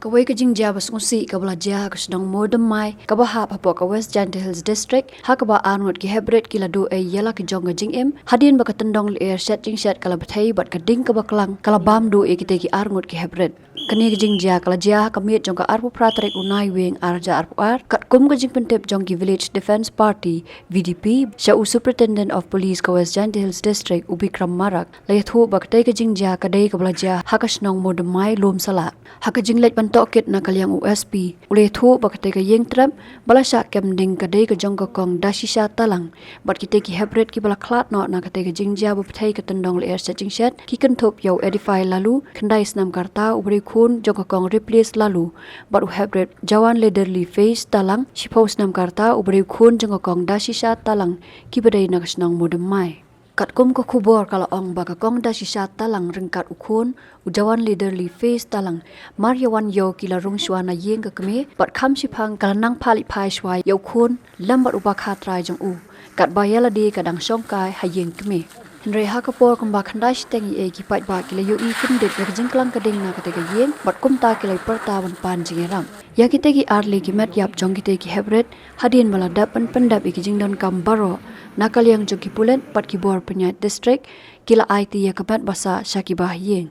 Kawai ka jingja bas ngusi ka belajar ka sedang modem mai ka bahap hapo ka West Gentle Hills District ha ka ba anwat ki hebret ki ladu e yela ki jong ka jing im hadin ba ka tendong le air set jing set kala bathai bat ka ding ka baklang kala bam do e ki te ki arngut ki hebret kani ka jingja kala ja ka miet jong ka arpu pratrek unai wing arja arpu ar kat kum ka jing pentep jong ki Village Defence Party VDP sha u Superintendent of Police ka West Gentle Hills District Ubikram Marak le thu ba ka te ka jingja ka dei ka belajar ha ka senong modem mai lom sala ha ka jinglet tokit na kalyang USP ule thu bakate ka yeng trap bala sha kem ding ka dei ka jong ka kong dashisha talang bat kite ki hebret ki bala khlat no na kate ka jingja bu phai ka tandong le air setting set ki kan thop yo edify lalu khandai snam karta ubri khun jong ka kong replace lalu bat u hebret jawan leaderly face talang shipos nam karta ubri khun jong ka kong dashisha talang ki badai na kasnong modem mai kat kum ko khubor kala ong ba ka kong da shisha talang ringkat ukhun ujawan leaderly face talang maryawan yo kila rung shwana yeng ka kme pat kham shipang kala nang phali phai shwai yo khun lambat uba kha trai jong u kat ba yala di kadang songkai hayeng kme Henry Hakapor kamba khandai shtengi e ki pat ba kila yo I kindet ka jingklang kading na kate ka yeng bat kum ta kila pertawan pan jingeram ya kite ki arle ki met yap jong kite ki hebret hadin bala dap pen pendap ki jingdon kam baro nakal yang joki pulen pat ki bor penyat district kila IT ya kabat basa syakibah yeng